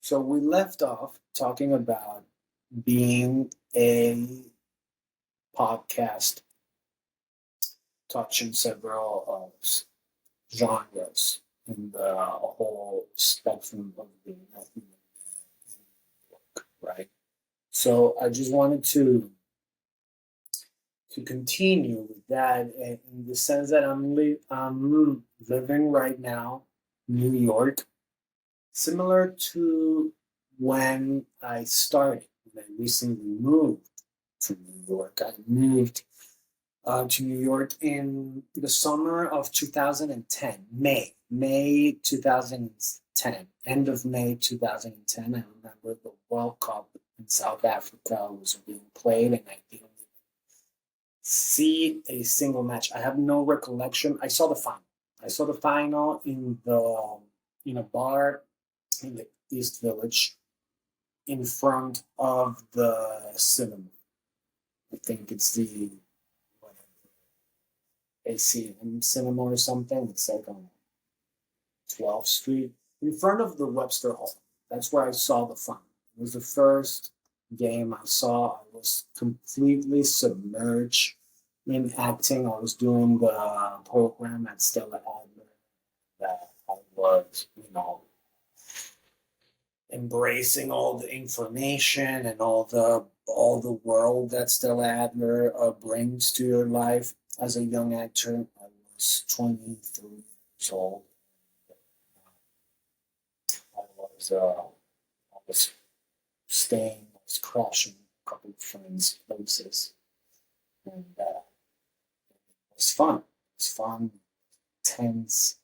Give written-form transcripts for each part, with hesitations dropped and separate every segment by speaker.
Speaker 1: So we left off talking about being a podcast touching several genres in the whole spectrum of being a human being, right? So I just wanted to continue with that in the sense that I'm living right now, New York, similar to when I started. When I recently moved to New York. I moved to New York in the summer of 2010, May 2010, end of May 2010. I remember the World Cup in South Africa was being played, and I didn't see a single match. I have no recollection. I saw the final. I saw the final in a bar in the East Village in front of the cinema. I think it's the ACM cinema or something. It's like on 12th Street in front of the Webster Hall. That's where I saw the final. It was the first game I saw. I was completely submerged in acting. I was doing the program at Stella Adler that I was, embracing all the information and all the world that Stella Adler brings to your life as a young actor. I was 23 years old. I was staying, I was crashing a couple of friends' places, and it was fun. It was fun, tense.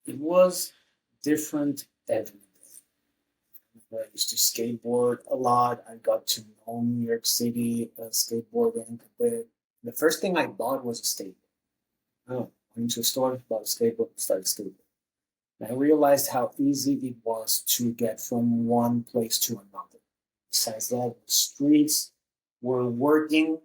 Speaker 1: It was different every day. I used to skateboard a lot. I got to know New York City skateboarding a bit. The first thing I bought was a skateboard. Oh, went to a store, bought a skateboard, started skateboarding. And I realized how easy it was to get from one place to another. Besides that, the streets were working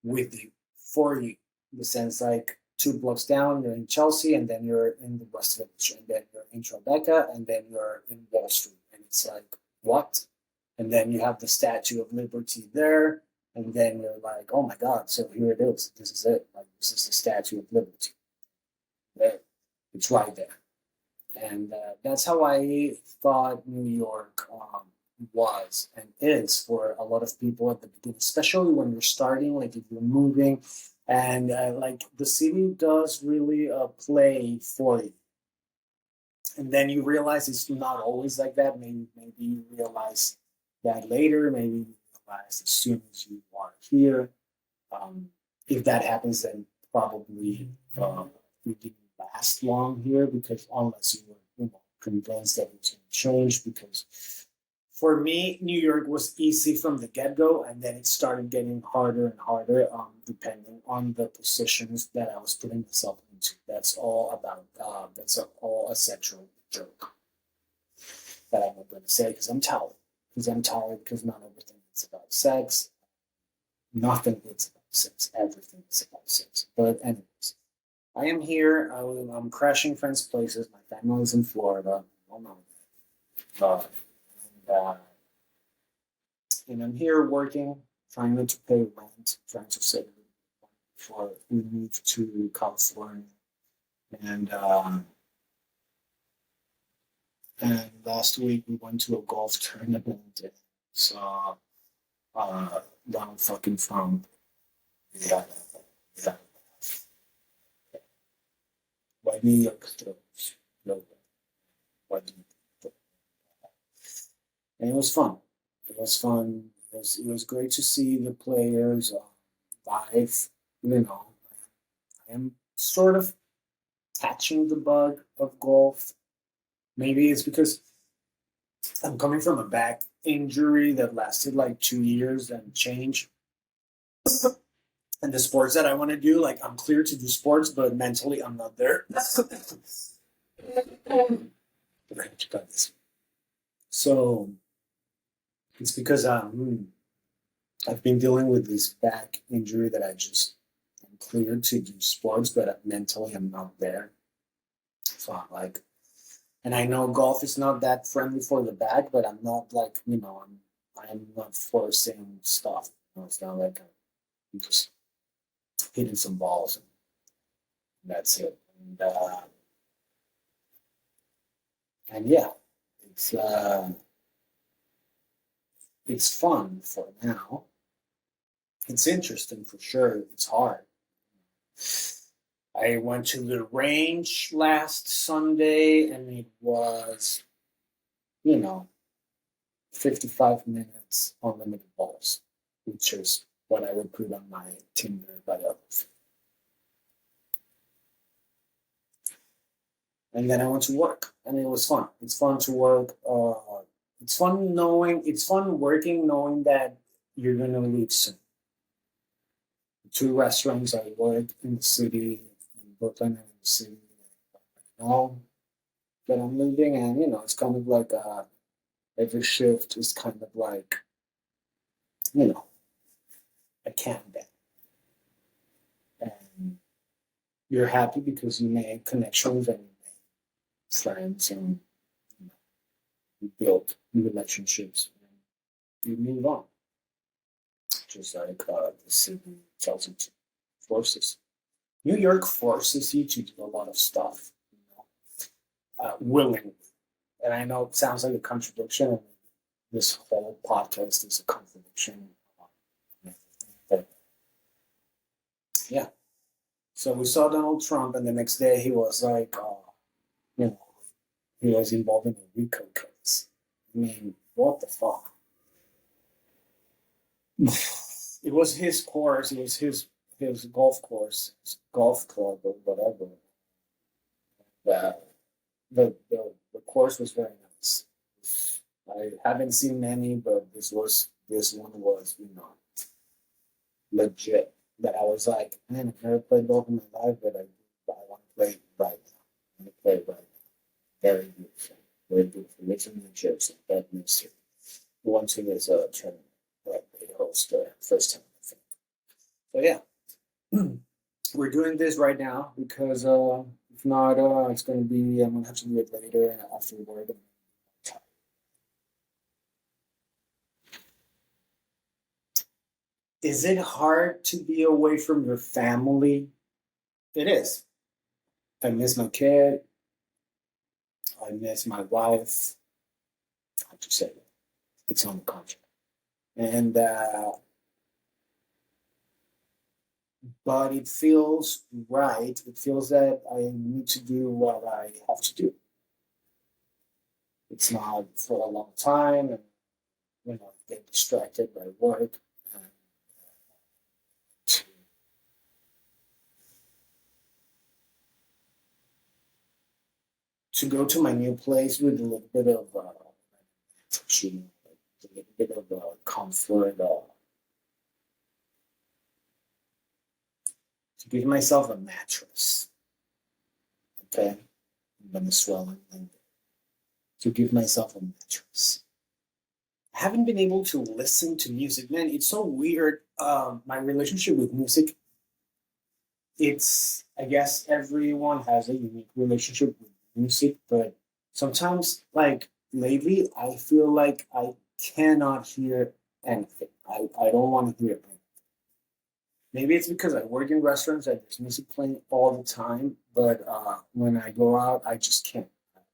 Speaker 1: with you, for you. In the sense like 2 blocks down, you're in Chelsea, and then you're in the West Village, and then you're in Tribeca, and then you're in Wall Street. And it's like, what? And then you have the Statue of Liberty there, and then you're like, oh my God, so here it is. This is it. Like, this is the Statue of Liberty. There. It's right there. And that's how I thought New York was and is for a lot of people at the beginning, especially when you're starting, like if you're moving, and like the city does really play for you. And then you realize it's not always like that. Maybe you realize that later. Maybe you realize as soon as you are here. Um, if that happens, then probably you didn't last long here because unless you were convinced that it's going to change. Because for me, New York was easy from the get go, and then it started getting harder and harder, depending on the positions that I was putting myself into. That's all about. All a sexual joke that I'm not going to say because I'm tired. Because I'm tired. Because not everything is about sex. Nothing is about sex. Everything is about sex. But anyways, I am here. I'm crashing friends' places. My family is in Florida. Oh no. Uh, and, uh, and I'm here working, trying not to pay rent, trying to save before we move to California. And and last week we went to a golf tournament and saw Donald fucking Trump. Yeah, yeah. Why New York throws? No, why New York? And it was fun. It was fun. It was great to see the players live. You know, I am sort of catching the bug of golf. Maybe it's because I'm coming from a back injury that lasted like 2 years and change. And the sports that I want to do, like I'm clear to do sports, but mentally I'm not there. So it's because I've been dealing with this back injury that I just am clear to do sports, but mentally I'm not there. So I'm like, and I know golf is not that friendly for the back, but I'm not like, I'm not forcing stuff. It's not like I'm just hitting some balls and that's it. And yeah, it's uh, it's fun for now. It's interesting for sure. It's hard. I went to the range last Sunday, and it was, you know, 55 minutes unlimited balls, which is what I would put on my Tinder bio. And then I went to work, and it was fun. It's fun to work. It's fun working knowing that you're gonna leave soon. Two restaurants I work in the city, in Brooklyn and in the city, now that I'm leaving, and it's kind of like every shift is kind of like you know a countdown, and you're happy because you make connections and you make friends and you, know, you build relationships and you move on. Just like the city tells you to, forces. New York forces you to do a lot of stuff, willingly. And I know it sounds like a contradiction, and this whole podcast is a contradiction. But yeah, so we saw Donald Trump, and the next day he was like, you know, he was involved in a RICO case. I mean, what the fuck? It was his course. It was his golf course, his golf club, or whatever. The course was very nice. I haven't seen many, but this one was legit. That I was like, man, I've never played golf in my life, but I want to play it right now. I want to play it right now. Very beautiful, very beautiful. Mixing the chips and that mixture. One thing is a tournament, like they host the first time, I think. So yeah, we're doing this right now because if not, it's gonna be I'm gonna have to do it later after work. Is it hard to be away from your family? It is. I miss my kid. I miss my wife. I just say it. It's on the contract. And but it feels right. It feels that I need to do what I have to do. It's not for a long time, and get distracted by work. And to, to go to my new place with a little bit of a little bit of comfort, to give myself a mattress, okay, Venezuelan, and to give myself a mattress. I haven't been able to listen to music, man. It's so weird. My relationship with music, it's I guess everyone has a unique relationship with music, but sometimes, like lately, I feel like I cannot hear anything. I don't want to hear anything. Maybe it's because I work in restaurants and there's music playing all the time, but when I go out, I just can't.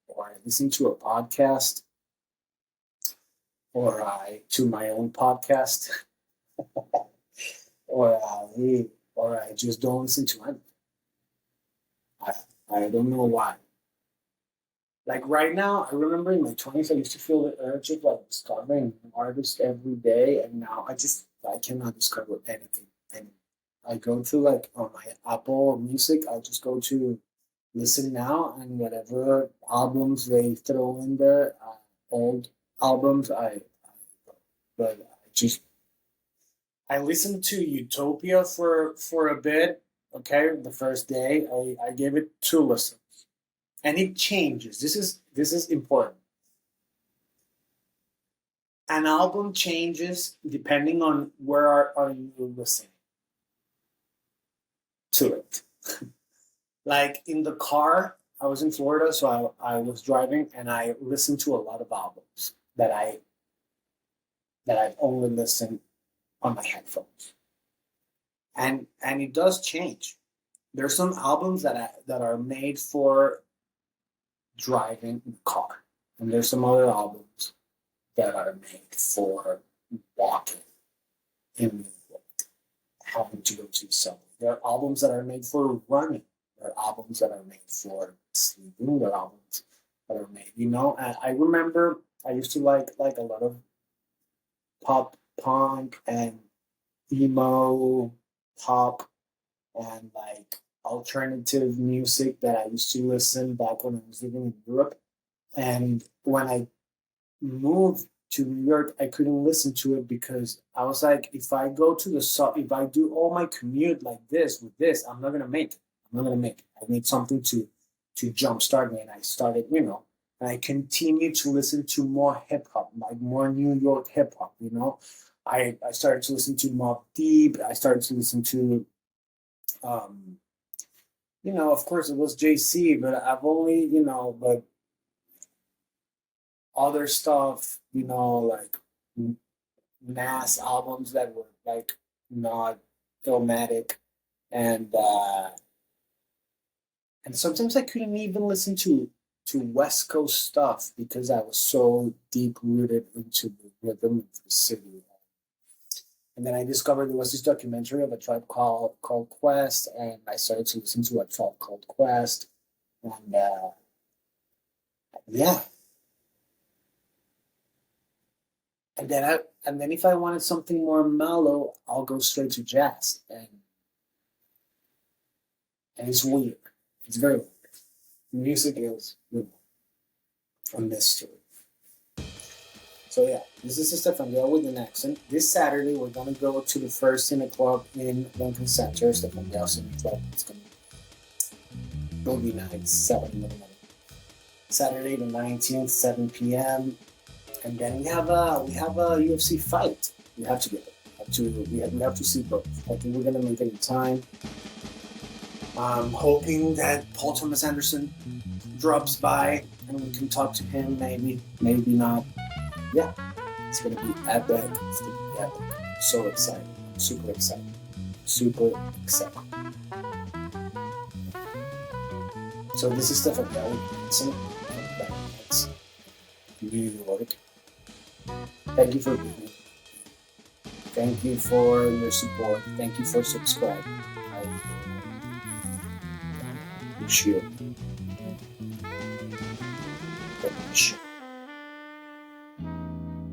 Speaker 1: Or I listen to a podcast, or I to my own podcast, or or I just don't listen to anything. I I don't know why. Like right now, I remember in my 20s, I used to feel the urge of like discovering an artist every day, and now I cannot discover anything. And I go to like on my Apple Music, I just go to listen now, and whatever albums they throw in there, old albums, but I listened to Utopia for a bit. Okay, the first day, I gave it two listens, and it changes. This is important. An album changes depending on where are you listening. to it. Like in the car, I was in Florida, so I was driving and I listened to a lot of albums that I've only listened on my headphones. And it does change. There's some albums that are made for driving in the car. And there's some other albums that are made for walking in New York, having to go to subway. There are albums that are made for running. There are albums that are made for sleeping. There are albums that are made, I remember I used to like a lot of pop punk and emo pop and like alternative music that I used to listen back when I was living in Europe. And when I moved to New York, I couldn't listen to it because I was like, if I do all my commute like this with this, I'm not gonna make it. I'm not gonna make it. I need something to jumpstart me. And I started, and I continued to listen to more hip hop, like more New York hip hop. I started to listen to Mobb Deep. I started to listen to, um, of course it was JC, but I've only, but other stuff, like mass albums that were like not Illmatic, and and sometimes I couldn't even listen to West Coast stuff because I was so deep rooted into the rhythm of the city. And then I discovered there was this documentary of a tribe called Quest, and I started to listen to a tribe called Quest, and yeah, and then if I wanted something more mellow, I'll go straight to jazz, and it's weird. It's very weird. Music is a mystery. So yeah, this is Stefandiao with an accent. This Saturday we're gonna go to the first Cine Club in Lincoln Center, Stefandiao Cine Club. It's gonna be movie night, 7 in the morning. Saturday the 19th, 7 p.m. And then we have a UFC fight. We have to get it. We have to see both. I think we're gonna make it in time. I'm hoping that Paul Thomas Anderson drops by and we can talk to him. Maybe not. Yeah, it's gonna be epic. It's gonna be epic. So excited. Super excited. Super excited. So this is Stefan Bell. It's New York. Thank you for being here. Thank you for your support. Thank you for subscribing. I appreciate it.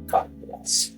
Speaker 1: God bless.